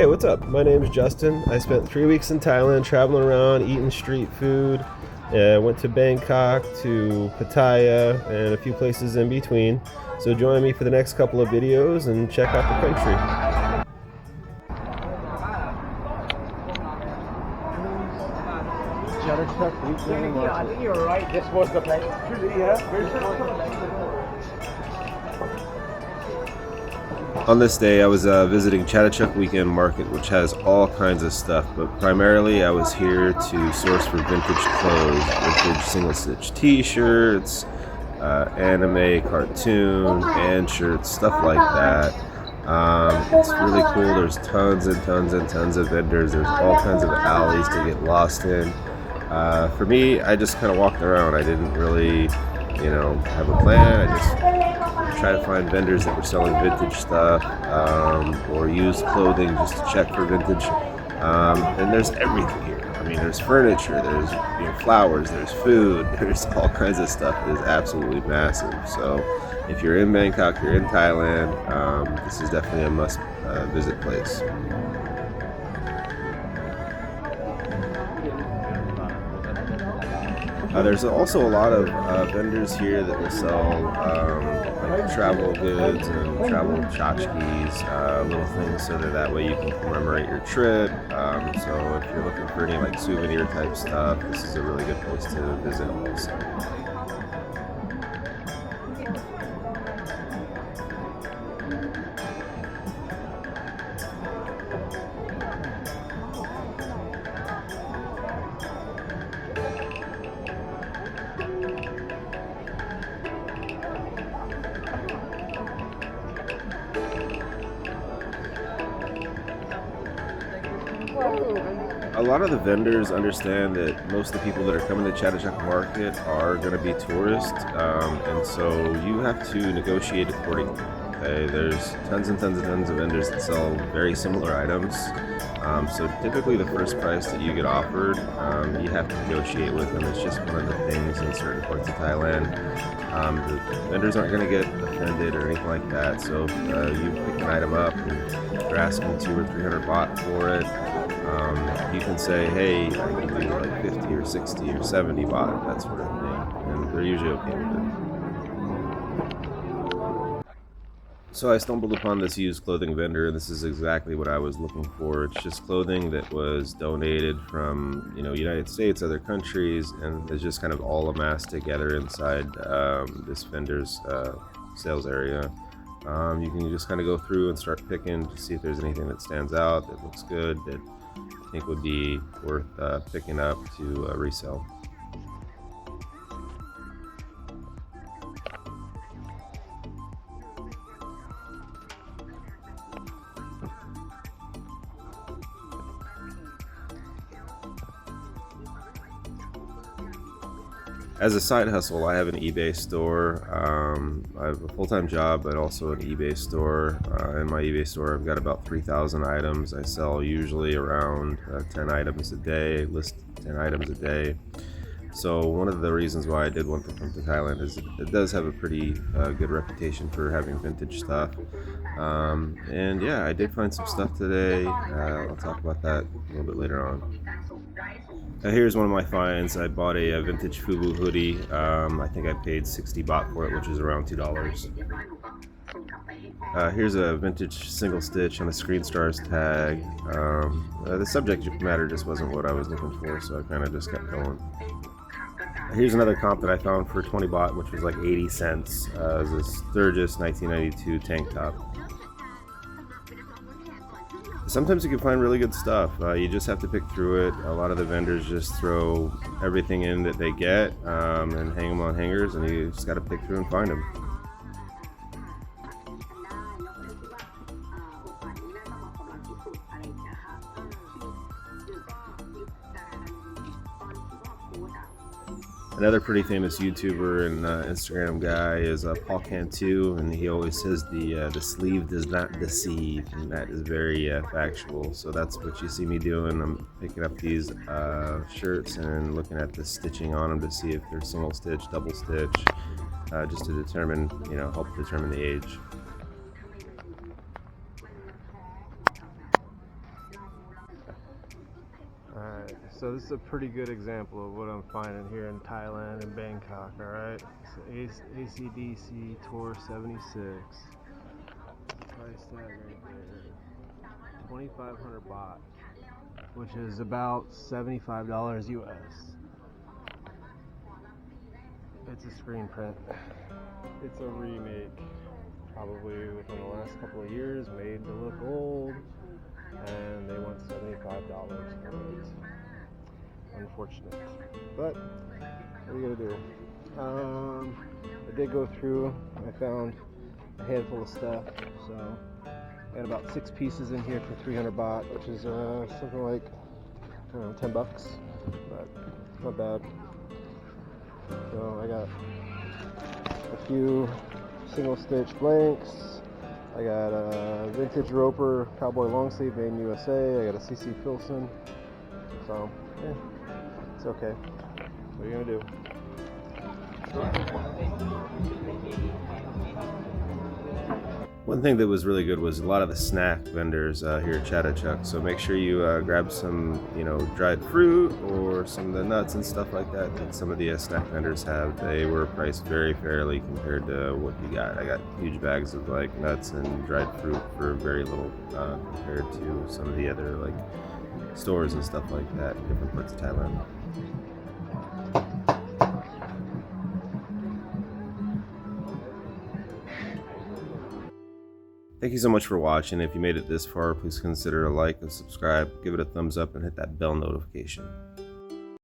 Hey, what's up? My name is Justin. I spent 3 weeks in Thailand traveling around, eating street food. Went to Bangkok, to Pattaya, and a few places in between. So join me for the next couple of videos and check out the country. Chatuchak weekend. I think you're right. This was the place. On this day, I was visiting Chatuchak Weekend Market, which has all kinds of stuff, but primarily I was here to source for vintage clothes, vintage single-stitch t-shirts, anime, cartoon, and shirts, stuff like that. It's really cool. There's tons and tons and tons of vendors. There's all kinds of alleys to get lost in. For me, I just kind of walked around. I didn't really, have a plan. I just try to find vendors that were selling vintage stuff or used clothing just to check for vintage. And there's everything here. I mean, there's furniture, there's flowers, there's food, there's all kinds of stuff. It is absolutely massive. So if you're in Bangkok, you're in Thailand, this is definitely a must visit place. There's also a lot of vendors here that will sell like travel goods and travel tchotchkes, little things so that way you can commemorate your trip. So if you're looking for any like souvenir type stuff, this is a really good place to visit also. A lot of the vendors understand that most of the people that are coming to Chatuchak Market are going to be tourists, and so you have to negotiate accordingly. Okay? There's tons and tons and tons of vendors that sell very similar items, so typically the first price that you get offered, you have to negotiate with them. It's just one of the things in certain parts of Thailand. The vendors aren't going to get offended or anything like that, so if you pick an item up and they're asking 200 or 300 baht for it, you can say, hey, I can do like 50 or 60 or 70 baht, that sort of thing, and they're usually okay with it. So I stumbled upon this used clothing vendor, and this is exactly what I was looking for. It's just clothing that was donated from, United States, other countries, and it's just kind of all amassed together inside this vendor's sales area. You can just kind of go through and start picking to see if there's anything that stands out, that looks good, that I think would be worth picking up to resell. As a side hustle, I have an eBay store. I have a full-time job, but also an eBay store. In my eBay store, I've got about 3,000 items. I sell usually around 10 items a day, list 10 items a day. So one of the reasons why I did want to come to Thailand is it does have a pretty good reputation for having vintage stuff. And yeah, I did find some stuff today. I'll talk about that a little bit later on. Here's one of my finds. I bought a vintage FUBU hoodie. I think I paid 60 baht for it, which is around $2. Here's a vintage single stitch on a Screen Stars tag. The subject matter just wasn't what I was looking for, so I kind of just kept going. Here's another comp that I found for 20 baht, which was like 80 cents. It was a Sturgis 1992 tank top. Sometimes you can find really good stuff. You just have to pick through it. A lot of the vendors just throw everything in that they get and hang them on hangers, and you just got to pick through and find them. Another pretty famous YouTuber and Instagram guy is Paul Cantu, and he always says the sleeve does not deceive, and that is very factual. So that's what you see me doing. I'm picking up these shirts and looking at the stitching on them to see if they're single stitch, double stitch, just to determine, help determine the age. Alright, so this is a pretty good example of what I'm finding here in Thailand and Bangkok, alright? So ACDC Tour 76. Price tag right there. 2,500 baht, which is about $75 US. It's a screen print. It's a remake, probably within the last couple of years, made to look old, and they want $75 for it. Unfortunate, but what are you gonna do? I did go through. I found a handful of stuff, so I got about 6 pieces in here for 300 baht, which is something like, I don't know, 10 bucks, but not bad. So I got a few single stitch blanks. I got a vintage Roper cowboy long sleeve made in USA. I got a CC Filson. So yeah, it's okay. What are you gonna do? One thing that was really good was a lot of the snack vendors here at Chatuchak. So make sure you grab some, dried fruit or some of the nuts and stuff like that that some of the snack vendors have. They were priced very fairly compared to what you got. I got huge bags of like nuts and dried fruit for very little compared to some of the other like stores and stuff like that in different parts of Thailand. Thank you so much for watching. If you made it this far, please consider a like and subscribe, give it a thumbs up, and hit that bell notification.